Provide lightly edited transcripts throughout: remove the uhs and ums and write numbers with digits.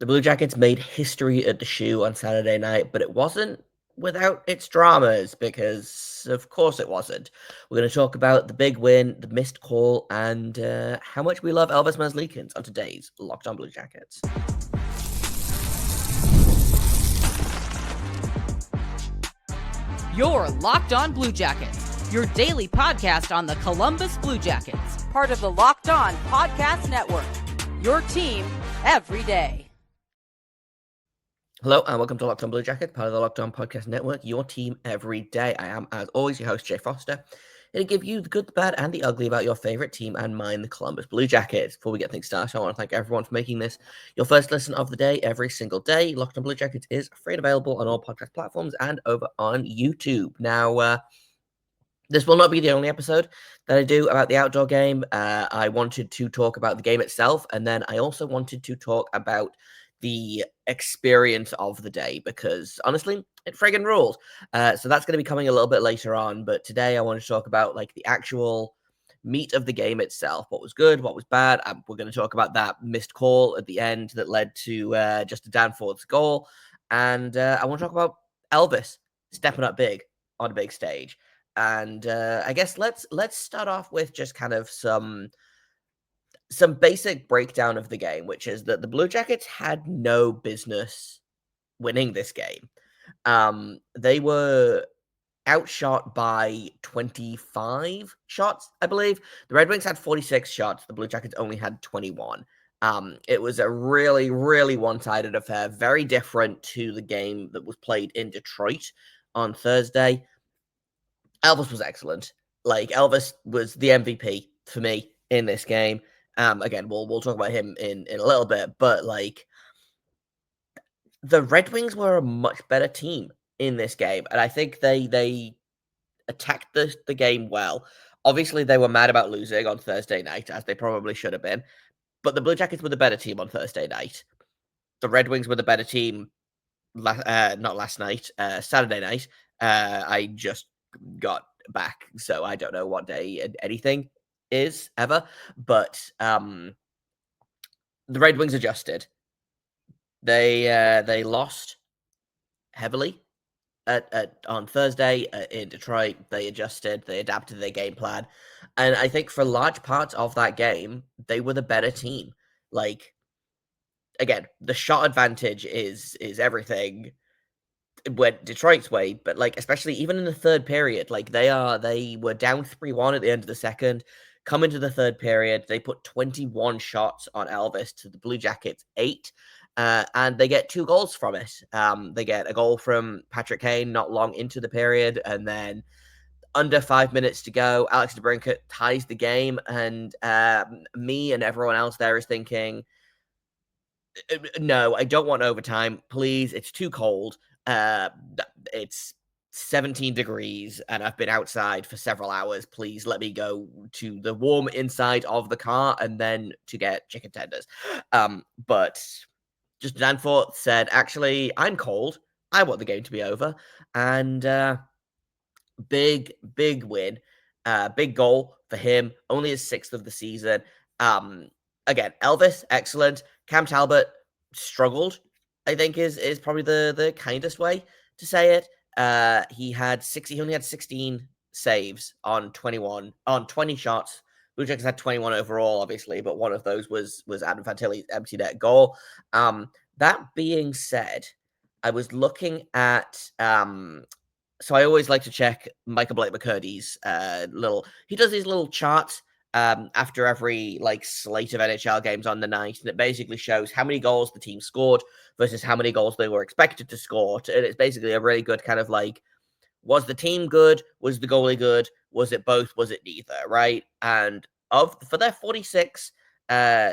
The Blue Jackets made history at the Shoe on Saturday night, but it wasn't without its dramas because, of course, it wasn't. We're going to talk about the big win, the missed call, and how much we love Elvis Merzlikins on today's Locked On Blue Jackets. You're Locked On Blue Jackets, your daily podcast on the Columbus Blue Jackets, part of the Locked On Podcast Network, your team every day. Hello and welcome to Locked On Blue Jackets, part of the Locked On Podcast Network, your team every day. I am, as always, your host, Jay Foster, here to give you the good, the bad, and the ugly about your favorite team and mine, the Columbus Blue Jackets. Before we get things started, I want to thank everyone for making this your first listen of the day every single day. Locked On Blue Jackets is free and available on all podcast platforms and over on YouTube. Now, this will not be the only episode that I do about the outdoor game. I wanted to talk about the game itself, and then I also wanted to talk about the experience of the day, because honestly, it friggin' rules. So that's going to be coming a little bit later on, but today I want to talk about like the actual meat of the game itself. What was good, what was bad. We're going to talk about that missed call at the end that led to just Danforth's goal, and I want to talk about Elvis stepping up big on a big stage. And I guess let's start off with just kind of some basic breakdown of the game, which is that the Blue Jackets had no business winning this game. They were outshot by 25 shots, I believe. The Red Wings had 46 shots. The Blue Jackets only had 21. It was a really, really one-sided affair, very different to the game that was played in Detroit on Thursday. Elvis was excellent. Like, Elvis was the MVP for me in this game. Again, we'll talk about him in a little bit, but like, the Red Wings were a much better team in this game, and I think they attacked the game well. Obviously, they were mad about losing on Thursday night, as they probably should have been, but the Blue Jackets were the better team on Thursday night. The Red Wings were the better team, not last night, Saturday night. I just got back, so I don't know what day anything is ever, but the Red Wings adjusted. They lost heavily on Thursday in Detroit. They adjusted, they adapted their game plan, and I think for large parts of that game, they were the better team. Like, again, the shot advantage is everything went Detroit's way, but like, especially even in the third period, like they were down 3-1 at the end of the second. Come into the third period, they put 21 shots on Elvis to the Blue Jackets 8, and they get 2 goals from it. They get a goal from Patrick Kane not long into the period, and then under 5 minutes to go, Alex DeBrincat ties the game, and me and everyone else there is thinking, no, I don't want overtime. Please, it's too cold. It's 17 degrees and I've been outside for several hours. Please let me go to the warm inside of the car and then to get chicken tenders. But just Danforth said, actually, I'm cold. I want the game to be over. And big win. Big goal for him. Only his 6th of the season. Again, Elvis, excellent. Cam Talbot struggled, I think is probably the kindest way to say it. He only had 16 saves on 20 shots. Blue Jackets had 21 overall, obviously, but one of those was Adam Fantilli's empty net goal. That being said, I was looking at so I always like to check Michael Blake McCurdy's he does these little charts after every like slate of NHL games on the night, and it basically shows how many goals the team scored versus how many goals they were expected to score. And it's basically a really good kind of like, was the team good? Was the goalie good? Was it both? Was it neither? Right? And for their 46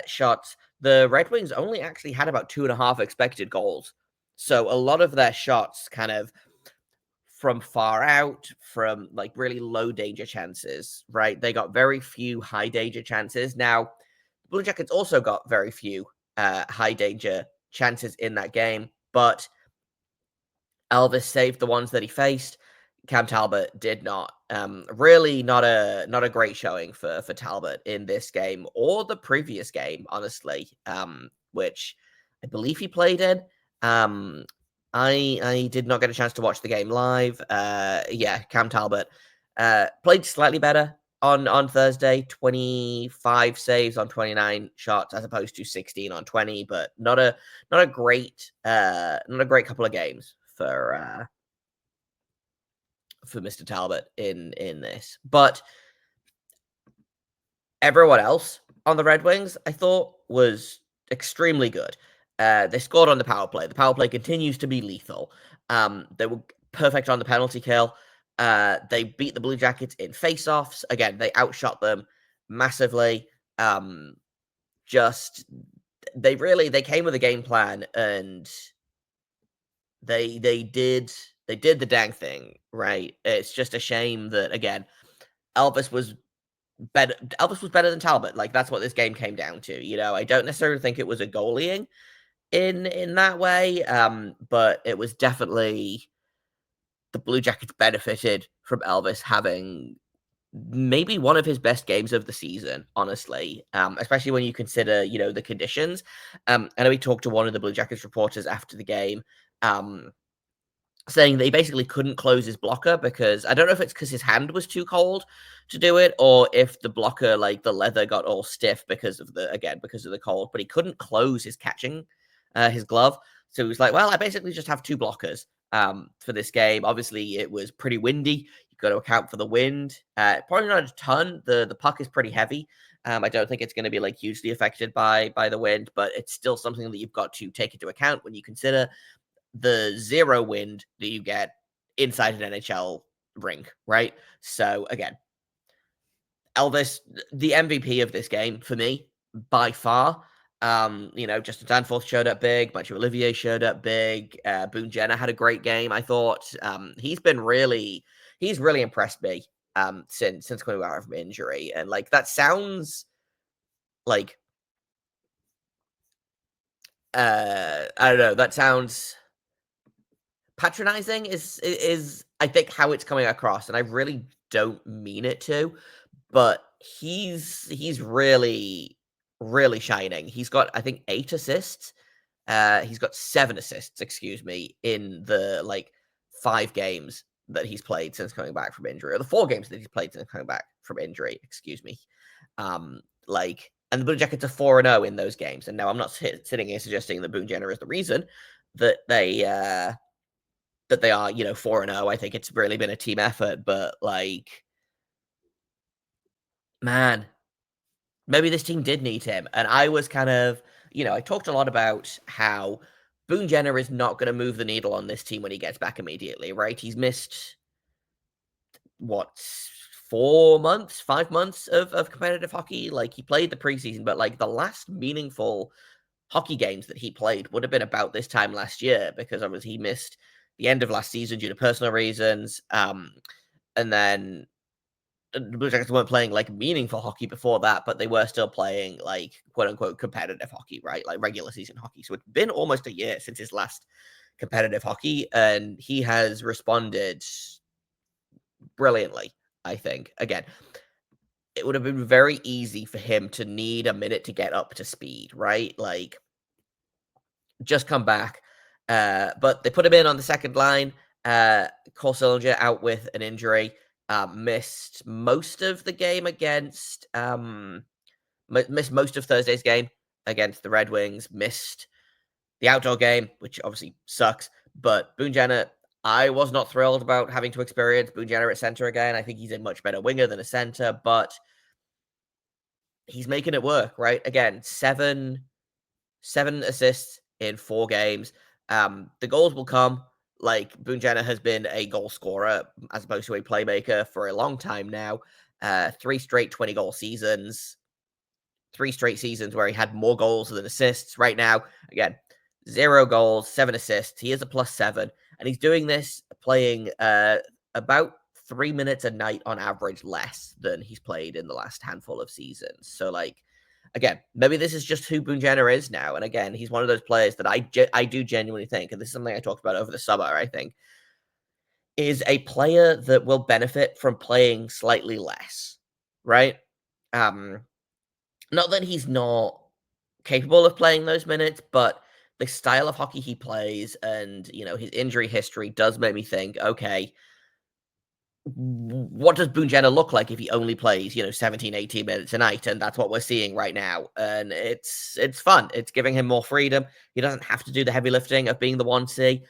shots, the Red Wings only actually had about 2.5 expected goals. So a lot of their shots kind of from far out, from like really low danger chances, right? They got very few high danger chances. Now, Blue Jackets also got very few high danger chances in that game, but Elvis saved the ones that he faced. Cam Talbot did not. Really not a great showing for Talbot in this game or the previous game, honestly, which I believe he played in. I did not get a chance to watch the game live. Yeah, Cam Talbot played slightly better on Thursday. 25 saves on 29 shots as opposed to 16 on 20, but not a great couple of games for Mr. Talbot in this. But everyone else on the Red Wings, I thought, was extremely good. They scored on the power play. The power play continues to be lethal. They were perfect on the penalty kill. They beat the Blue Jackets in face-offs. Again, they outshot them massively. Just they came with a game plan, and they did the dang thing, right? It's just a shame that, again, Elvis was better than Talbot. Like, that's what this game came down to. I don't necessarily think it was a goalieing in that way, but it was definitely the Blue Jackets benefited from Elvis having maybe one of his best games of the season, honestly, especially when you consider, the conditions. I know we talked to one of the Blue Jackets reporters after the game, saying that he basically couldn't close his blocker because I don't know if it's because his hand was too cold to do it, or if the blocker, like the leather, got all stiff because of the cold, but he couldn't close his catching, his glove. So he was like, well, I basically just have two blockers for this game. Obviously, it was pretty windy. You've got to account for the wind. Probably not a ton. The puck is pretty heavy. I don't think it's going to be like hugely affected by the wind, but it's still something that you've got to take into account when you consider the zero wind that you get inside an NHL rink, right? So again, Elvis, the MVP of this game for me, by far. Justin Danforth showed up big, Mathieu Olivier showed up big, Boone Jenner had a great game, I thought. He's really impressed me since coming back from injury. And like, that sounds like I don't know, that sounds patronizing is I think how it's coming across, and I really don't mean it to, but he's really shining. He's got, I think, 8 assists. He's got 7 assists, excuse me, in the 5 games that he's played since coming back from injury, or the 4 games that he's played since coming back from injury, excuse me. And the Blue Jackets are 4-0 in those games. And now I'm not sitting here suggesting that Boone Jenner is the reason that they are, 4-0. I think it's really been a team effort, but man, maybe this team did need him. And I was kind of, I talked a lot about how Boone Jenner is not going to move the needle on this team when he gets back immediately, right? He's missed, 4 months, 5 months of competitive hockey. Like, he played the preseason, but the last meaningful hockey games that he played would have been about this time last year, because obviously he missed the end of last season due to personal reasons. And then the Blue Jackets weren't playing meaningful hockey before that, but they were still playing quote unquote competitive hockey, right? Like regular season hockey. So it's been almost a year since his last competitive hockey, and he has responded brilliantly, I think. Again, it would have been very easy for him to need a minute to get up to speed, right? Just come back. But they put him in on the second line. Cole Sillinger out with an injury. Missed most of the game against missed most of Thursday's game against the Red Wings. Missed the outdoor game, which obviously sucks. But Boone Jenner, I was not thrilled about having to experience Boone Jenner at center again. I think he's a much better winger than a center, but he's making it work, right? Again, seven assists in 4 games. The goals will come. Boone Jenner has been a goal scorer as opposed to a playmaker for a long time now. 3 straight 20-goal seasons. 3 straight seasons where he had more goals than assists. Right now, again, 0 goals, 7 assists. He is a +7, and he's doing this playing about 3 minutes a night on average less than he's played in the last handful of seasons. So, again, maybe this is just who Boone Jenner is now. And again, he's one of those players that I do genuinely think, and this is something I talked about over the summer, I think, is a player that will benefit from playing slightly less, right? Not that he's not capable of playing those minutes, but the style of hockey he plays and, his injury history does make me think, okay, what does Boone Jenner look like if he only plays, 17, 18 minutes a night? And that's what we're seeing right now. And it's fun. It's giving him more freedom. He doesn't have to do the heavy lifting of being the 1C.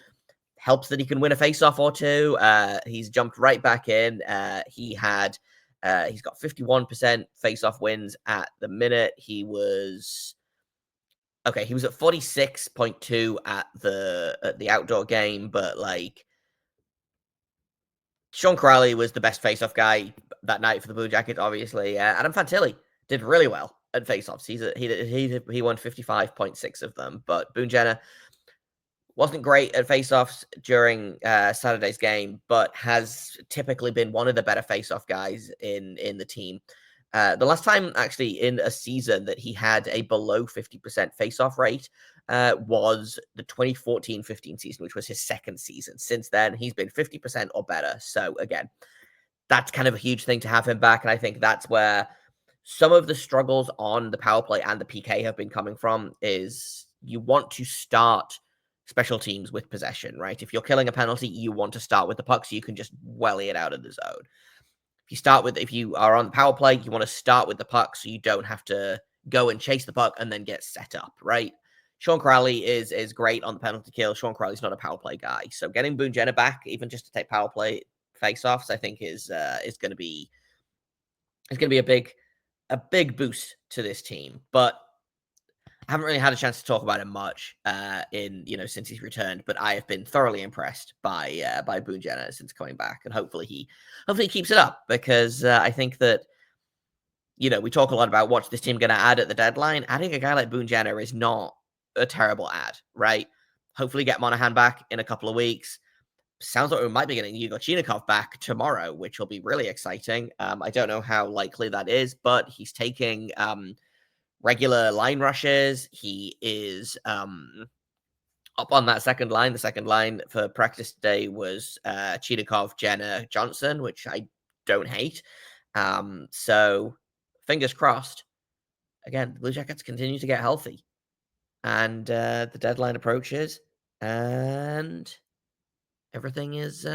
Helps that he can win a face-off or two. He's jumped right back in. He's got 51% face-off wins at the minute. He was at 46.2 at the outdoor game, but like Sean Crowley was the best face-off guy that night for the Blue Jackets, obviously. Adam Fantilli did really well at face-offs. He won 55.6 of them, but Boone Jenner wasn't great at face-offs during Saturday's game, but has typically been one of the better face-off guys in the team. The last time, actually, in a season that he had a below 50% face-off rate was the 2014-15 season, which was his second season. Since then, he's been 50% or better. So, again, that's kind of a huge thing to have him back, and I think that's where some of the struggles on the power play and the PK have been coming from, is you want to start special teams with possession, right? If you're killing a penalty, you want to start with the puck so you can just welly it out of the zone. If you are on the power play, you want to start with the puck so you don't have to go and chase the puck and then get set up, right? Sean Crowley is great on the penalty kill. Sean Crowley's not a power play guy. So getting Boone Jenner back, even just to take power play face-offs, I think is going to be a big boost to this team. But I haven't really had a chance to talk about him much since he's returned, but I have been thoroughly impressed by Boone Jenner since coming back, and hopefully he keeps it up, because I think that we talk a lot about what's this team going to add at the deadline. Adding a guy like Boone Jenner is not a terrible ad, right? Hopefully get Monahan back in a couple of weeks. Sounds like we might be getting Igor Chinikov back tomorrow, which will be really exciting. I don't know how likely that is, but he's taking regular line rushes. He is up on that second line. The second line for practice today was Chinikov, Jenner, Johnson, which I don't hate. So fingers crossed. Again, the Blue Jackets continue to get healthy, and the deadline approaches, and everything's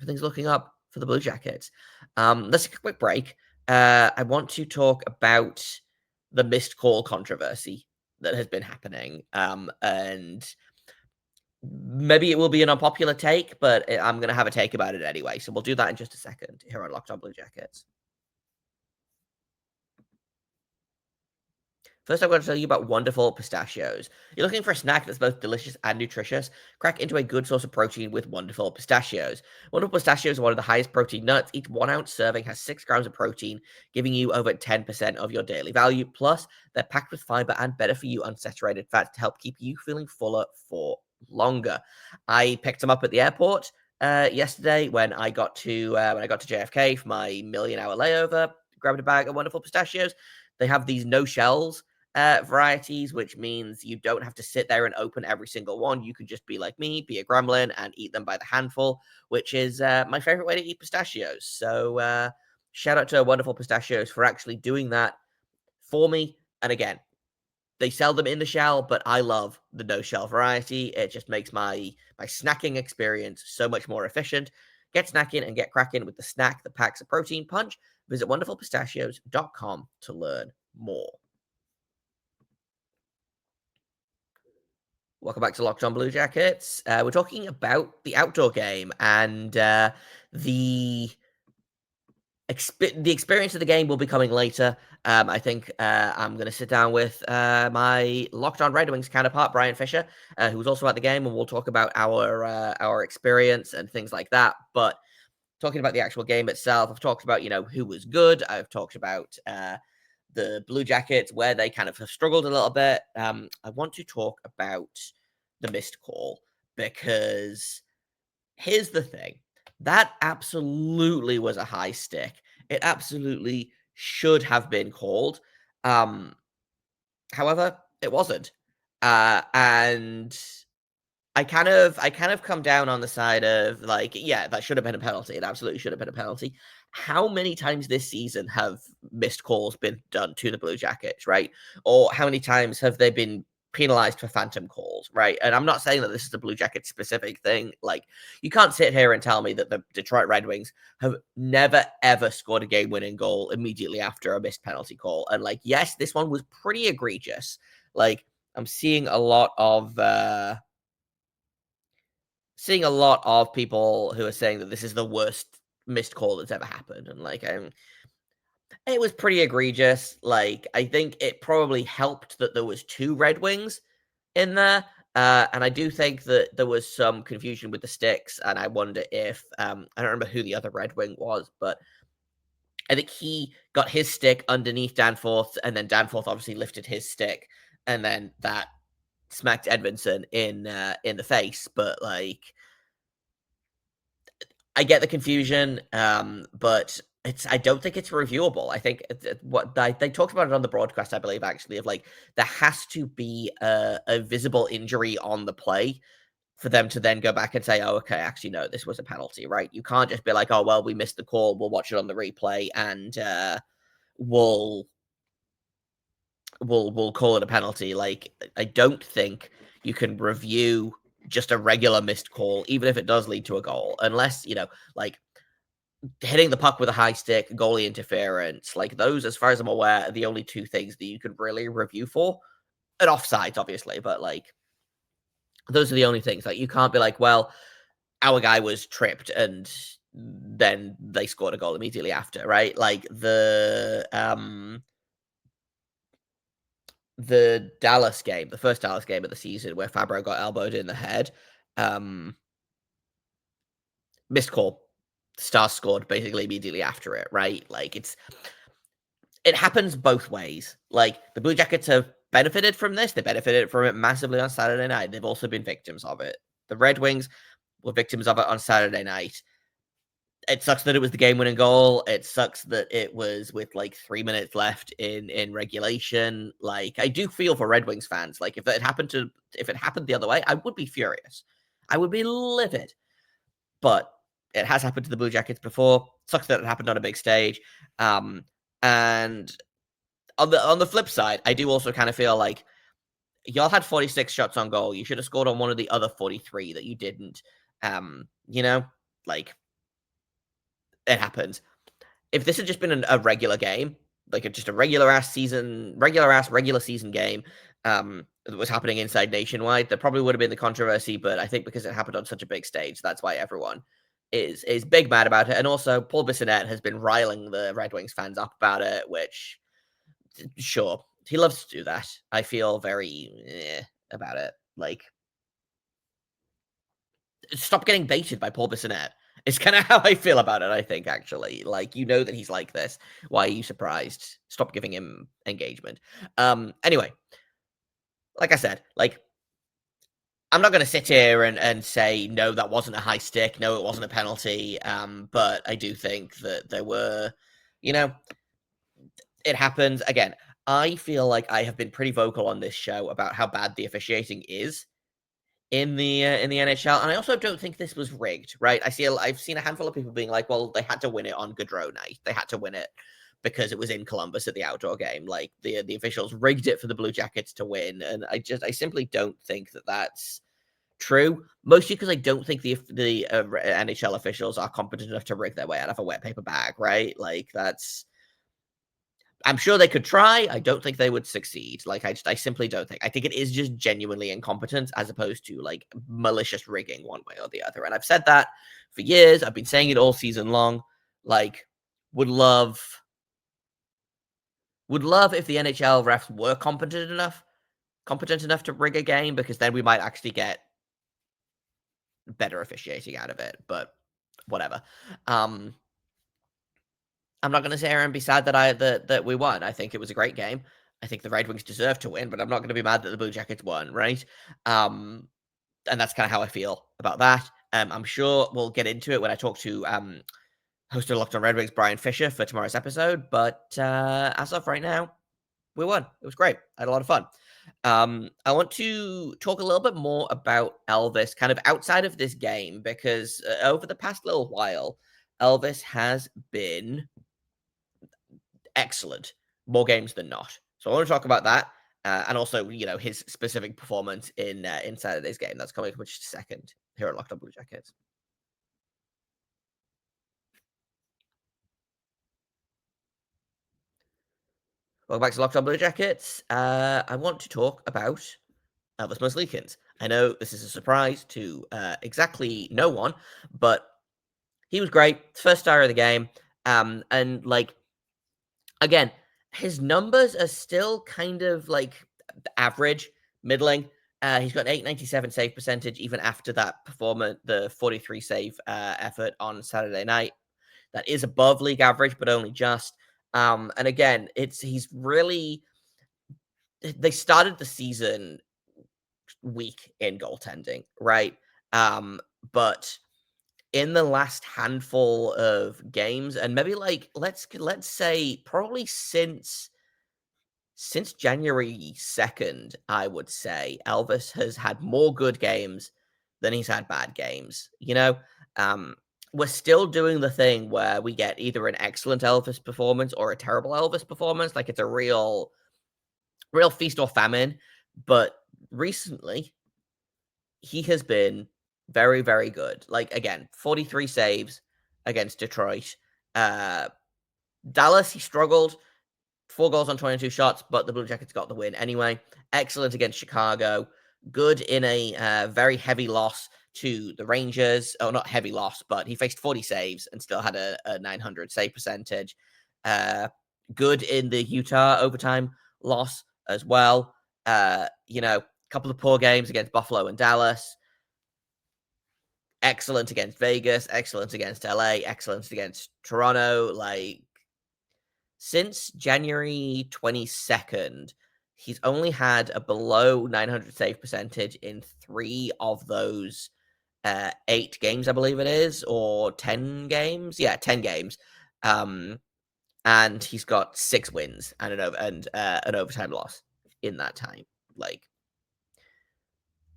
looking up for the Blue Jackets. Let's take a quick break. I want to talk about the missed call controversy that has been happening. And maybe it will be an unpopular take, but I'm going to have a take about it anyway. So we'll do that in just a second here on Locked On Blue Jackets. First, I'm going to tell you about Wonderful Pistachios. You're looking for a snack that's both delicious and nutritious? Crack into a good source of protein with Wonderful Pistachios. Wonderful Pistachios are one of the highest protein nuts. Each 1 ounce serving has 6 grams of protein, giving you over 10% of your daily value. Plus, they're packed with fiber and better for you unsaturated fats to help keep you feeling fuller for longer. I picked them up at the airport yesterday when I got to JFK for my 1,000,000-hour layover. Grabbed a bag of Wonderful Pistachios. They have these no shells varieties, which means you don't have to sit there and open every single one. You can just be like me, be a gremlin, and eat them by the handful, which is my favorite way to eat pistachios. So shout out to Wonderful Pistachios for actually doing that for me. And again, they sell them in the shell, but I love the no shell variety. It just makes my snacking experience so much more efficient. Get snacking and get cracking with the snack that packs a protein punch. Visit wonderfulpistachios.com to learn more. Welcome back to Locked On Blue Jackets. We're talking about the outdoor game, and the experience of the game will be coming later. I think I'm going to sit down with my Locked On Red Wings counterpart, Brian Fisher, who was also at the game, and we'll talk about our experience and things like that. But talking about the actual game itself, I've talked about, who was good. I've talked about the Blue Jackets, where they kind of have struggled a little bit. I want to talk about the missed call, because here's the thing. That absolutely was a high stick. It absolutely should have been called. However, it wasn't. And I kind of come down on the side of like, yeah, that should have been a penalty. It absolutely should have been a penalty. How many times this season have missed calls been done to the Blue Jackets, right? Or how many times have they been penalized for phantom calls, right? And I'm not saying that this is a Blue Jacket specific thing. Like, you can't sit here and tell me that the Detroit Red Wings have never ever scored a game-winning goal immediately after a missed penalty call. And like, yes, this one was pretty egregious. Like, I'm seeing a lot of people who are saying that this is the worst missed call that's ever happened, and like, it was pretty egregious. Like, I think it probably helped that there was 2 Red Wings in there. And I do think that there was some confusion with the sticks, and I wonder if I don't remember who the other Red Wing was, but I think he got his stick underneath Danforth, and then Danforth obviously lifted his stick, and then that smacked Edmondson in the face. But like, I get the confusion, but I don't think it's reviewable. I think what they talked about it on the broadcast, I believe, actually, of like, there has to be a visible injury on the play for them to then go back and say, oh, okay, actually, no, this was a penalty, right? You can't just be like, oh, well, we missed the call, we'll watch it on the replay, and we'll call it a penalty. Like, I don't think you can review just a regular missed call, even if it does lead to a goal, unless, like, hitting the puck with a high stick, goalie interference, like, those, as far as I'm aware, are the only 2 things that you could really review for. And offsides, obviously, but like, those are the only things. Like, you can't be like, well, our guy was tripped and then they scored a goal immediately after, right? Like, the Dallas game, the first Dallas game of the season, where Fabro got elbowed in the head, missed call. Stars scored basically immediately after it, right? Like, it happens both ways. Like, the Blue Jackets have benefited from this. They benefited from it massively on Saturday night. They've also been victims of it. The Red Wings were victims of it on Saturday night. It sucks that it was the game-winning goal. It sucks that it was with like 3 minutes left in regulation. Like, I do feel for Red Wings fans. Like, if it happened the other way, I would be furious. I would be livid. But it has happened to the Blue Jackets before. Sucks that it happened on a big stage. And on the flip side, I do also kind of feel like y'all had 46 shots on goal. You should have scored on one of the other 43 that you didn't. Like, it happens. If this had just been a regular game, like just a regular season game, that was happening inside Nationwide, there probably would have been the controversy. But I think because it happened on such a big stage, that's why everyone is big mad about it. And also, Paul Bissonnette has been riling the Red Wings fans up about it, which, sure, he loves to do that. I feel very about it. Like, stop getting baited by Paul Bissonnette. It's kind of how I feel about it, I think, actually. Like, that he's like this. Why are you surprised? Stop giving him engagement. Anyway, like I said, like, I'm not going to sit here and say, no, that wasn't a high stick. No, it wasn't a penalty. But I do think that there were, it happens. Again, I feel like I have been pretty vocal on this show about how bad the officiating is in the NHL, and I also don't think this was rigged, right? I've seen a handful of people being like, well, they had to win it on Gaudreau night. They had to win it because it was in Columbus at the outdoor game. Like, the officials rigged it for the Blue Jackets to win, and I simply don't think that that's true. Mostly because I don't think the NHL officials are competent enough to rig their way out of a wet paper bag, right? Like, I'm sure they could try. I don't think they would succeed. Like, I simply don't think. I think it is just genuinely incompetent as opposed to like malicious rigging one way or the other. And I've said that for years. I've been saying it all season long. Like, would love if the NHL refs were competent enough to rig a game, because then we might actually get better officiating out of it. But whatever. I'm not going to sit here and be sad that we won. I think it was a great game. I think the Red Wings deserve to win, but I'm not going to be mad that the Blue Jackets won, right? And that's kind of how I feel about that. I'm sure we'll get into it when I talk to host of Locked On Red Wings, Brian Fisher, for tomorrow's episode. But as of right now, we won. It was great. I had a lot of fun. I want to talk a little bit more about Elvis, kind of outside of this game, because over the past little while, Elvis has been excellent, more games than not. So I want to talk about that. And also, his specific performance in Saturday's game. That's coming up just a second here at Locked On Blue Jackets. Welcome back to Locked On Blue Jackets. I want to talk about Elvis Merzlikins. I know this is a surprise to exactly no one, but he was great. First star of the game. And again, his numbers are still kind of average, middling. He's got an 897 save percentage even after that performance, the 43 save effort on Saturday night. That is above league average, but only just. And again, he's really. They started the season weak in goaltending, right? But in the last handful of games, and maybe let's say probably since January 2nd, I would say Elvis has had more good games than he's had bad games. We're still doing the thing where we get either an excellent Elvis performance or a terrible Elvis performance. Like, it's a real feast or famine. But recently, he has been very, very good. Like, again, 43 saves against Detroit. Dallas, he struggled. 4 goals on 22 shots, but the Blue Jackets got the win anyway. Excellent against Chicago. Good in a very heavy loss to the Rangers. Oh, not heavy loss, but he faced 40 saves and still had a 900 save percentage. Good in the Utah overtime loss as well. Couple of poor games against Buffalo and Dallas. Excellent against Vegas. Excellent against LA. Excellent against Toronto. Since January 22nd, he's only had a below 900 save percentage in 3 of those 8 games, I believe it is, or 10 games. Yeah, 10 games. And he's got 6 wins and an overtime loss in that time.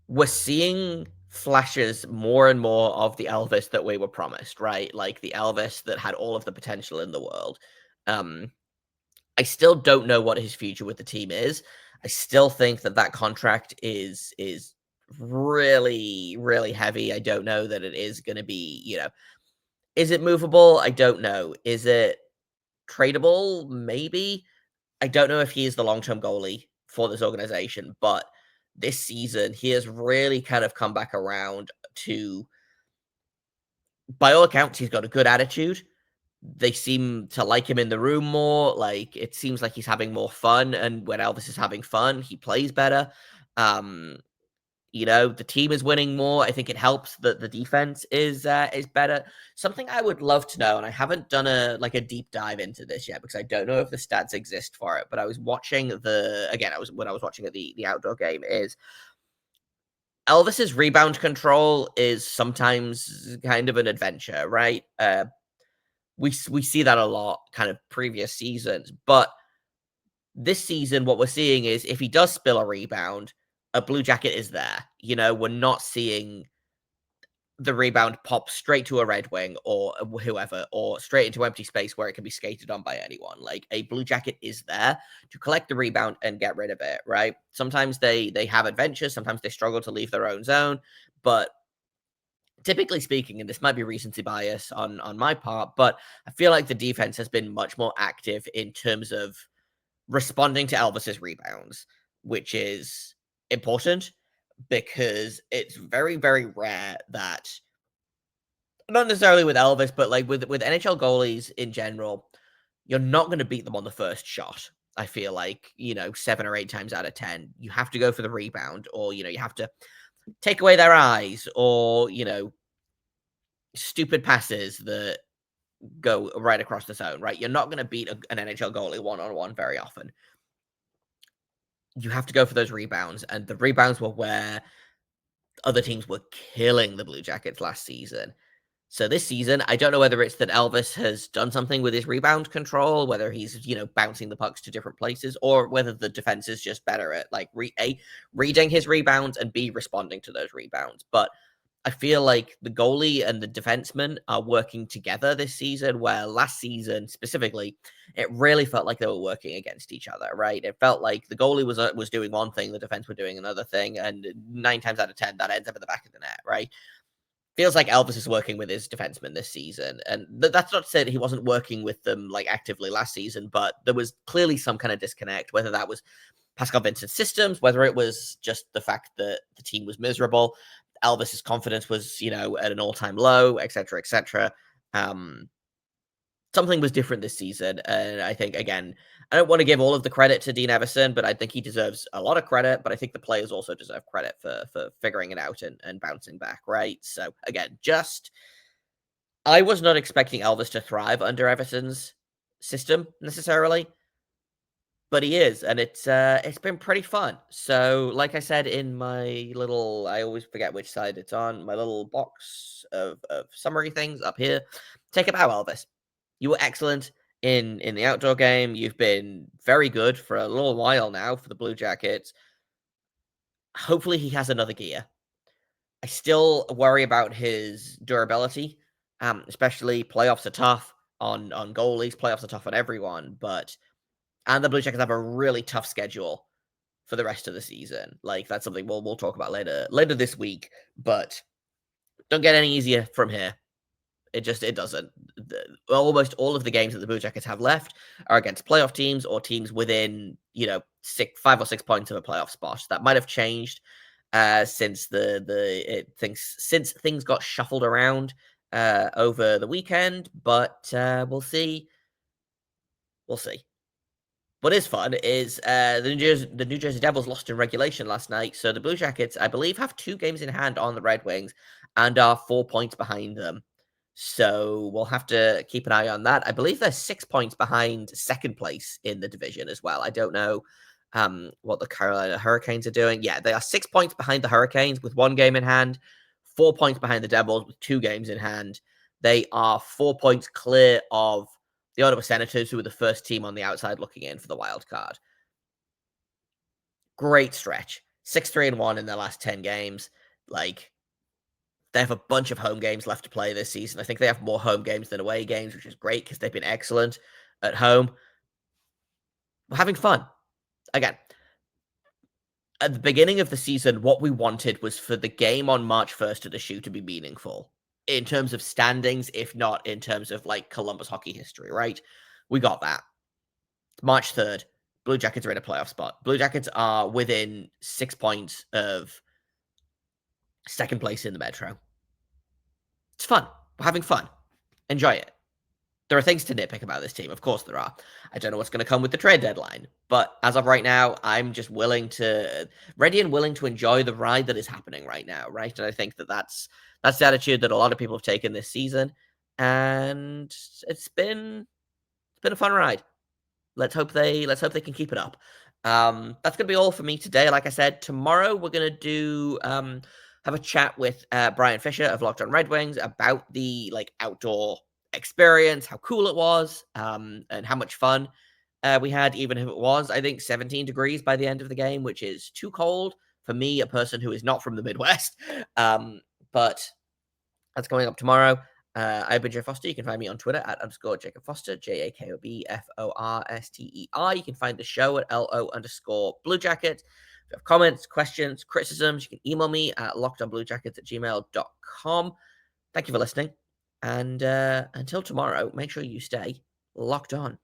We're seeing flashes more and more of the Elvis that we were promised, right? Like the Elvis that had all of the potential in the world. I still don't know what his future with the team is. I still think that contract is really, really heavy. I don't know that it is going to be, is it movable? I don't know. Is it tradable? Maybe. I don't know if he is the long-term goalie for this organization, but this season he has really kind of come back around to, by all accounts, he's got a good attitude. They seem to like him in the room more. Like, it seems like he's having more fun, and when Elvis is having fun, he plays better. The team is winning more. I think it helps that the defense is better. Something I would love to know, and I haven't done a deep dive into this yet because I don't know if the stats exist for it. But I was watching when I was watching the outdoor game, is Elvis's rebound control is sometimes kind of an adventure, right? We see that a lot kind of previous seasons, but this season what we're seeing is if he does spill a rebound, a Blue Jacket is there. We're not seeing the rebound pop straight to a Red Wing or whoever, or straight into empty space where it can be skated on by anyone. Like, a Blue Jacket is there to collect the rebound and get rid of it, right? Sometimes they have adventures, sometimes they struggle to leave their own zone, but typically speaking, and this might be recency bias on my part, but I feel like the defense has been much more active in terms of responding to Elvis's rebounds, which is important because it's very, very rare that, not necessarily with Elvis, but with NHL goalies in general, you're not going to beat them on the first shot. I feel like, 7 or 8 times out of 10, you have to go for the rebound, or, you have to take away their eyes, or, stupid passes that go right across the zone, right? You're not going to beat an NHL goalie one-on-one very often. You have to go for those rebounds, and the rebounds were where other teams were killing the Blue Jackets last season. So this season, I don't know whether it's that Elvis has done something with his rebound control, whether he's, bouncing the pucks to different places, or whether the defense is just better at reading his rebounds and B, responding to those rebounds. But I feel like the goalie and the defenseman are working together this season, where last season specifically, it really felt like they were working against each other, right? It felt like the goalie was doing one thing, the defense were doing another thing, and 9 times out of 10, that ends up in the back of the net, right? Feels like Elvis is working with his defenseman this season, and that's not to say that he wasn't working with them like actively last season, but there was clearly some kind of disconnect, whether that was Pascal Vincent's systems, whether it was just the fact that the team was miserable. Elvis's confidence was, at an all-time low, et cetera, et cetera. Something was different this season, and I think, again, I don't want to give all of the credit to Dean Everson, but I think he deserves a lot of credit, but I think the players also deserve credit for figuring it out and bouncing back, right? So, again, I was not expecting Elvis to thrive under Everson's system, necessarily, but he is, and it's been pretty fun. So, like I said in my little, I always forget which side it's on, my little box of summary things up here. Take it out, Elvis. You were excellent in the outdoor game. You've been very good for a little while now for the Blue Jackets. Hopefully, he has another gear. I still worry about his durability, especially playoffs are tough on goalies. Playoffs are tough on everyone, and the Blue Jackets have a really tough schedule for the rest of the season. Like, that's something we'll talk about later this week, but don't get any easier from here. It doesn't. Almost all of the games that the Blue Jackets have left are against playoff teams or teams within, 5 or 6 points of a playoff spot. That might have changed since since things got shuffled around over the weekend, but we'll see. We'll see. What is fun is the New Jersey Devils lost in regulation last night, so the Blue Jackets, I believe, have 2 games in hand on the Red Wings and are 4 points behind them. So we'll have to keep an eye on that. I believe they're 6 points behind second place in the division as well. I don't know what the Carolina Hurricanes are doing. Yeah, they are 6 points behind the Hurricanes with 1 game in hand, 4 points behind the Devils with 2 games in hand. They are 4 points clear of the Ottawa Senators, who were the first team on the outside looking in for the wild card. Great stretch. 6-3-1 in their last 10 games. Like, they have a bunch of home games left to play this season. I think they have more home games than away games, which is great because they've been excellent at home. We're having fun. Again, at the beginning of the season, what we wanted was for the game on March 1st at the shoe to be meaningful in terms of standings, if not in terms of like Columbus hockey history, right? We got that. March 3rd, Blue Jackets are in a playoff spot. Blue Jackets are within 6 points of second place in the Metro. It's fun. We're having fun. Enjoy it. There are things to nitpick about this team. Of course there are. I don't know what's going to come with the trade deadline. But as of right now, I'm just ready and willing to enjoy the ride that is happening right now, right? And I think that's the attitude that a lot of people have taken this season. And it's been a fun ride. Let's hope they can keep it up. That's gonna be all for me today. Like I said, tomorrow we're gonna do have a chat with Brian Fisher of Locked On Red Wings about the outdoor experience, how cool it was, and how much fun we had, even if it was, I think, 17 degrees by the end of the game, which is too cold for me, a person who is not from the Midwest. But that's coming up tomorrow. I've been Jay Foster. You can find me on Twitter at _Jacob Foster, JAKOBFORSTER. You can find the show at LO_Blue Jacket. If you have comments, questions, criticisms, you can email me at lockedonbluejackets@gmail.com. Thank you for listening. And until tomorrow, make sure you stay locked on.